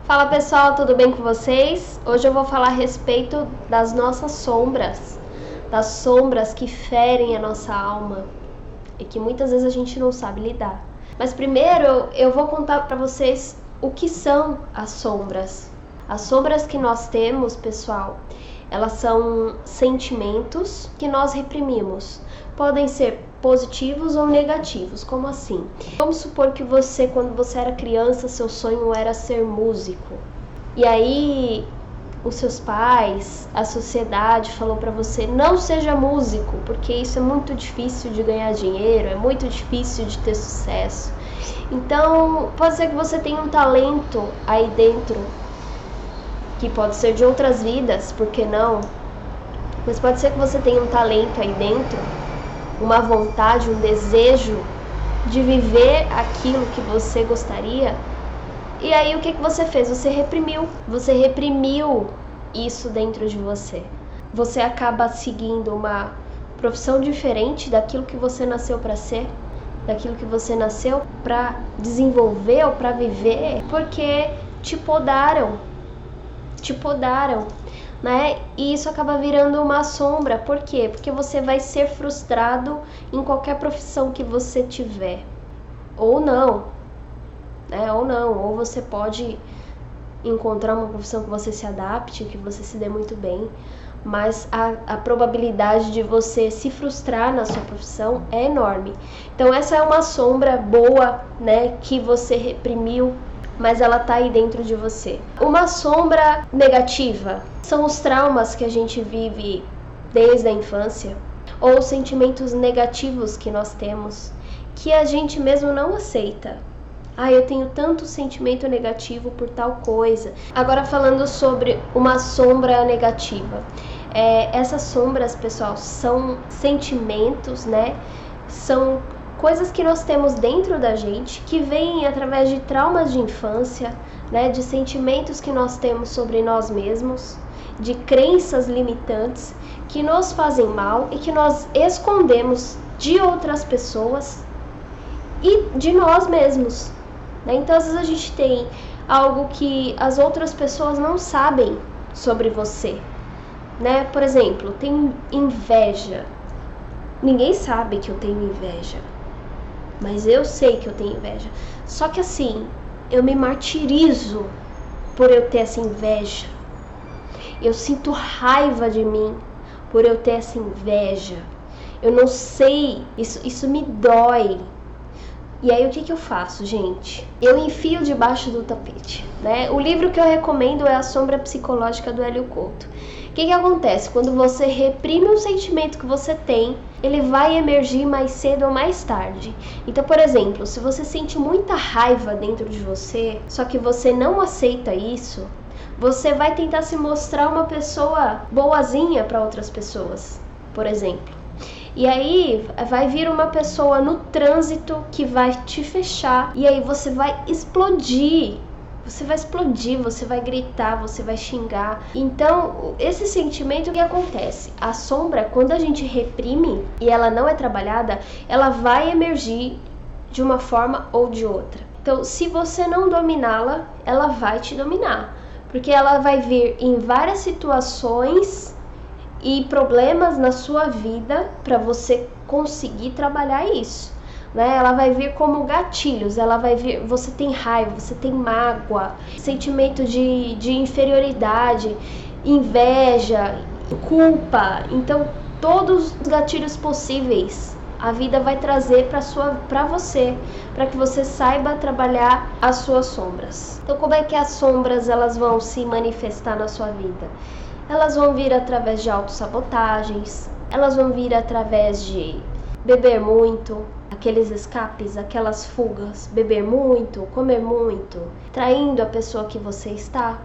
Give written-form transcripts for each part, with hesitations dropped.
Fala pessoal, tudo bem com vocês? Hoje eu vou falar a respeito das nossas sombras, das sombras que ferem a nossa alma e que muitas vezes a gente não sabe lidar. Mas primeiro eu vou contar para vocês o que são as sombras. As sombras que nós temos, pessoal, elas são sentimentos que nós reprimimos. Podem ser positivos ou negativos. Como assim? Vamos supor que você, quando você era criança, seu sonho era ser músico. E aí, os seus pais, a sociedade falou pra você: não seja músico, porque isso é muito difícil de ganhar dinheiro, é muito difícil de ter sucesso. Então, pode ser que você tenha um talento aí dentro, que pode ser de outras vidas, por que não? Mas pode ser que você tenha um talento aí dentro, uma vontade, um desejo de viver aquilo que você gostaria. E aí o que você fez? Você reprimiu isso dentro de você. Você acaba seguindo uma profissão diferente daquilo que você nasceu para ser, daquilo que você nasceu para desenvolver ou para viver, porque te podaram, né? E isso acaba virando uma sombra. Por quê? Porque você vai ser frustrado em qualquer profissão que você tiver. Ou não, né? Ou você pode encontrar uma profissão que você se adapte, que você se dê muito bem, mas a probabilidade de você se frustrar na sua profissão é enorme. Então essa é uma sombra boa, né, que você reprimiu, mas ela tá aí dentro de você. Uma sombra negativa são os traumas que a gente vive desde a infância, ou os sentimentos negativos que nós temos, que a gente mesmo não aceita. Eu tenho tanto sentimento negativo por tal coisa. Agora falando sobre uma sombra negativa. Essas sombras, pessoal, são sentimentos, né? São coisas que nós temos dentro da gente, que vêm através de traumas de infância, né, de sentimentos que nós temos sobre nós mesmos, de crenças limitantes que nos fazem mal e que nós escondemos de outras pessoas e de nós mesmos, né? Então às vezes a gente tem algo que as outras pessoas não sabem sobre você, né? Por exemplo, tem inveja. Ninguém sabe que eu tenho inveja, mas eu sei que eu tenho inveja. Só que assim, eu me martirizo por eu ter essa inveja. Eu sinto raiva de mim por eu ter essa inveja. Eu não sei, isso me dói. E aí o que eu faço, gente? Eu enfio debaixo do tapete, né? O livro que eu recomendo é A Sombra Psicológica, do Hélio Couto. O que acontece? Quando você reprime um sentimento que você tem, ele vai emergir mais cedo ou mais tarde. Então, por exemplo, se você sente muita raiva dentro de você, só que você não aceita isso, você vai tentar se mostrar uma pessoa boazinha para outras pessoas, por exemplo. E aí vai vir uma pessoa no trânsito que vai te fechar, e aí você vai explodir. Você vai gritar, você vai xingar. Então, esse sentimento, o que acontece? A sombra, quando a gente reprime e ela não é trabalhada, ela vai emergir de uma forma ou de outra. Então, se você não dominá-la, ela vai te dominar, porque ela vai vir em várias situações e problemas na sua vida para você conseguir trabalhar isso, né? Ela vai vir como gatilhos, ela vai vir, você tem raiva, você tem mágoa, sentimento de inferioridade, inveja, culpa. Então todos os gatilhos possíveis a vida vai trazer para você, para que você saiba trabalhar as suas sombras. Então como é que as sombras elas vão se manifestar na sua vida? Elas vão vir através de autossabotagens, elas vão vir através de beber muito, aqueles escapes, aquelas fugas, beber muito, comer muito, traindo a pessoa que você está,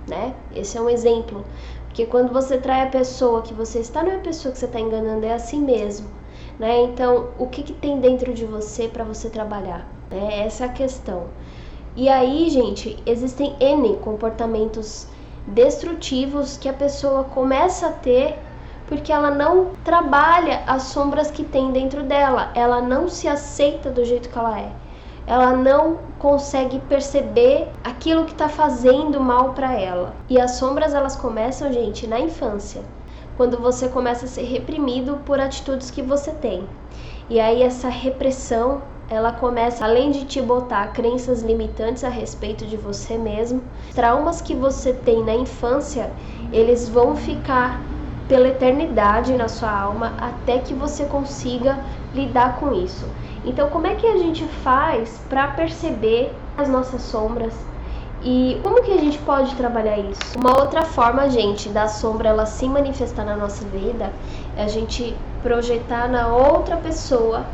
né? Esse é um exemplo, porque quando você trai a pessoa que você está, não é a pessoa que você está enganando, é assim mesmo, né? Então, o que tem dentro de você para você trabalhar, né? Essa é a questão. E aí, gente, existem N comportamentos destrutivos que a pessoa começa a ter porque ela não trabalha as sombras que tem dentro dela, ela não se aceita do jeito que ela é. ela não consegue perceber aquilo que está fazendo mal para ela. E as sombras, elas começam, gente, na infância, quando você começa a ser reprimido por atitudes que você tem. E aí essa repressão, ela começa, além de te botar crenças limitantes a respeito de você mesmo, traumas que você tem na infância, eles vão ficar pela eternidade na sua alma até que você consiga lidar com isso. Então, como é que a gente faz para perceber as nossas sombras e como que a gente pode trabalhar isso? Uma outra forma, gente, da sombra ela se manifestar na nossa vida é a gente projetar na outra pessoa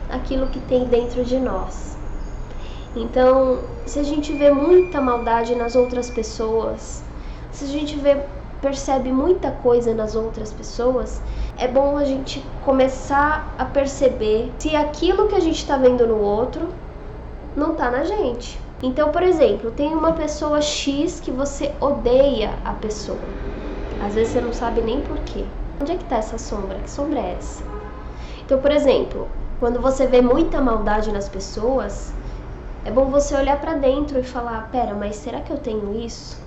aquilo que tem dentro de nós. Então, se a gente vê muita maldade nas outras pessoas, se a gente percebe muita coisa nas outras pessoas, é bom a gente começar a perceber se aquilo que a gente está vendo no outro não está na gente. Então, por exemplo, tem uma pessoa X que você odeia a pessoa. Às vezes você não sabe nem por quê. Onde é que está essa sombra? Que sombra é essa? Então, por exemplo, quando você vê muita maldade nas pessoas, é bom você olhar para dentro e falar, pera, mas será que eu tenho isso?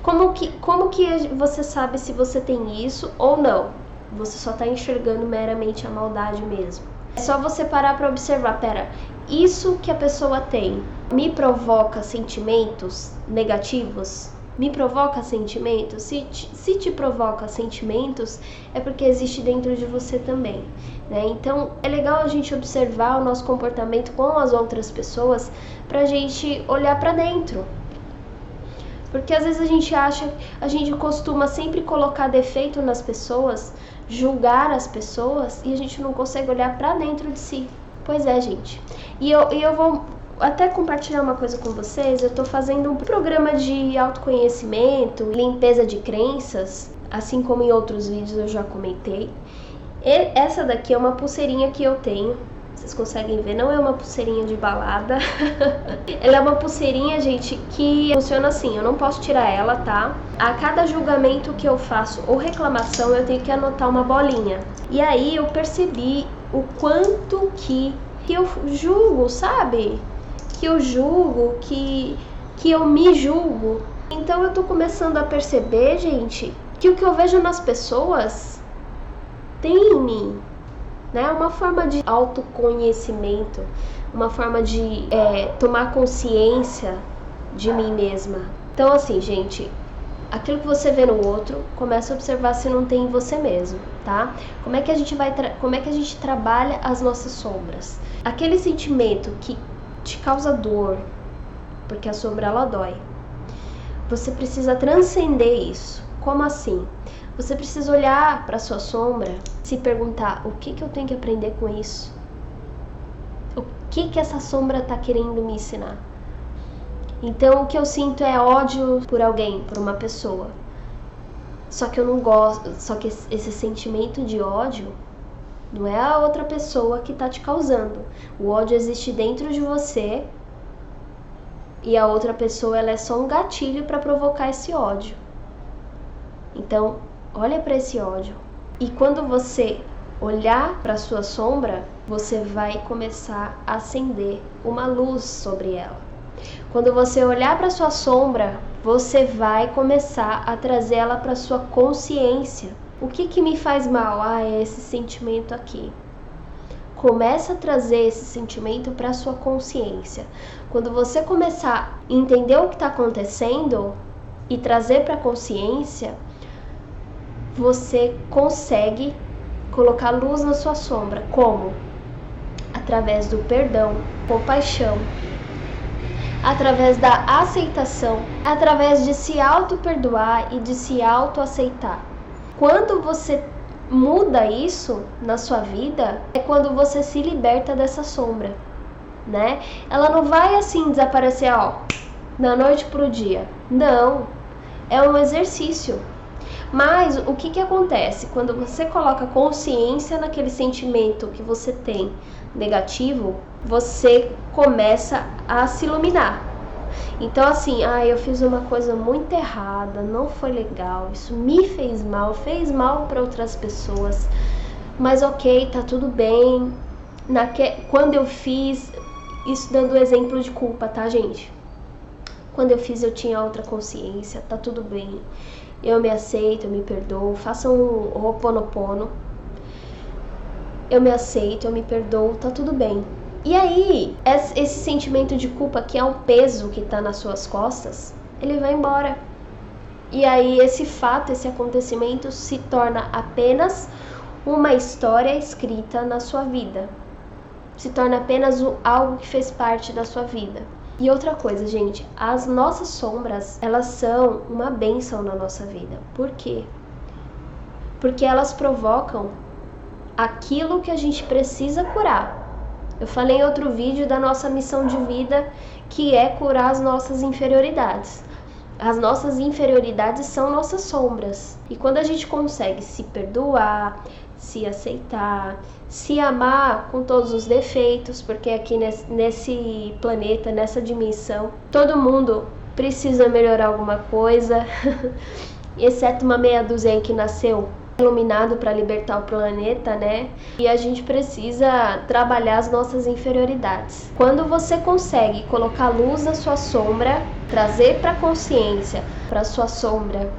Como que você sabe se você tem isso ou não? Você só está enxergando meramente a maldade mesmo. É só você parar para observar, pera, isso que a pessoa tem me provoca sentimentos negativos? Me provoca sentimentos? Se te provoca sentimentos, é porque existe dentro de você também, né? Então, é legal a gente observar o nosso comportamento com as outras pessoas pra gente olhar pra dentro. Porque às vezes a gente costuma sempre colocar defeito nas pessoas, julgar as pessoas e a gente não consegue olhar pra dentro de si. Pois é, gente. E eu vou até compartilhar uma coisa com vocês. Eu tô fazendo um programa de autoconhecimento, limpeza de crenças, assim como em outros vídeos eu já comentei. Essa daqui é uma pulseirinha que eu tenho. Vocês conseguem ver, não é uma pulseirinha de balada. Ela é uma pulseirinha, gente, que funciona assim, eu não posso tirar ela, tá? A cada julgamento que eu faço ou reclamação, eu tenho que anotar uma bolinha. E aí eu percebi o quanto que eu julgo, sabe? Que eu julgo, que eu me julgo. Então eu tô começando a perceber, gente, que o que eu vejo nas pessoas tem em mim. Né? Uma forma de autoconhecimento, uma forma de tomar consciência de mim mesma. Então assim, gente, aquilo que você vê no outro, começa a observar se não tem em você mesmo, tá? Como é que a gente trabalha as nossas sombras? Aquele sentimento que te causa dor, porque a sombra ela dói. Você precisa transcender isso. Como assim? Você precisa olhar para sua sombra, se perguntar o que eu tenho que aprender com isso? O que essa sombra está querendo me ensinar? Então o que eu sinto é ódio por alguém, por uma pessoa. Só que eu não gosto, só que esse sentimento de ódio não é a outra pessoa que está te causando. O ódio existe dentro de você e a outra pessoa ela é só um gatilho para provocar esse ódio. Então, olha para esse ódio. E quando você olhar para sua sombra, você vai começar a acender uma luz sobre ela. Quando você olhar para sua sombra, você vai começar a trazer ela para sua consciência. O que me faz mal? É esse sentimento aqui. Começa a trazer esse sentimento para sua consciência. Quando você começar a entender o que está acontecendo e trazer para a consciência, você consegue colocar luz na sua sombra. Como? Através do perdão, compaixão, através da aceitação, através de se auto-perdoar e de se auto-aceitar. Quando você muda isso na sua vida, é quando você se liberta dessa sombra, né? Ela não vai assim desaparecer, da noite pro dia. Não, é um exercício. Mas o que acontece? Quando você coloca consciência naquele sentimento que você tem negativo, você começa a se iluminar. Então assim, eu fiz uma coisa muito errada, não foi legal, isso me fez mal para outras pessoas, mas ok, tá tudo bem. Quando eu fiz, Isso dando exemplo de culpa, tá, gente? Quando eu fiz, eu tinha outra consciência, tá tudo bem. Eu me aceito, eu me perdoo. Faça um Ho'oponopono. Eu me aceito, eu me perdoo, tá tudo bem. E aí, esse sentimento de culpa, que é um peso que tá nas suas costas, ele vai embora. E aí esse fato, esse acontecimento se torna apenas uma história escrita na sua vida. Se torna apenas algo que fez parte da sua vida. E outra coisa, gente, as nossas sombras, elas são uma bênção na nossa vida. Por quê? Porque elas provocam aquilo que a gente precisa curar. Eu falei em outro vídeo da nossa missão de vida, que é curar as nossas inferioridades. As nossas inferioridades são nossas sombras. E quando a gente consegue se perdoar, se aceitar, se amar com todos os defeitos, porque aqui nesse planeta, nessa dimensão, todo mundo precisa melhorar alguma coisa, exceto uma meia dúzia aí que nasceu iluminado para libertar o planeta, né? E a gente precisa trabalhar as nossas inferioridades. Quando você consegue colocar luz na sua sombra, trazer para a consciência, para sua sombra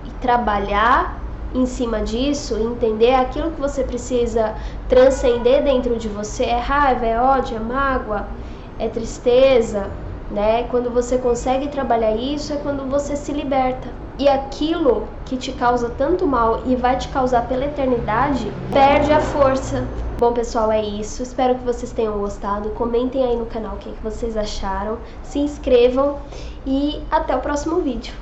e trabalhar em cima disso, entender aquilo que você precisa transcender dentro de você, é raiva, é ódio, é mágoa, é tristeza, né? Quando você consegue trabalhar isso, é quando você se liberta. E aquilo que te causa tanto mal e vai te causar pela eternidade, perde a força. Bom, pessoal, é isso. Espero que vocês tenham gostado. Comentem aí no canal o que vocês acharam. Se inscrevam e até o próximo vídeo.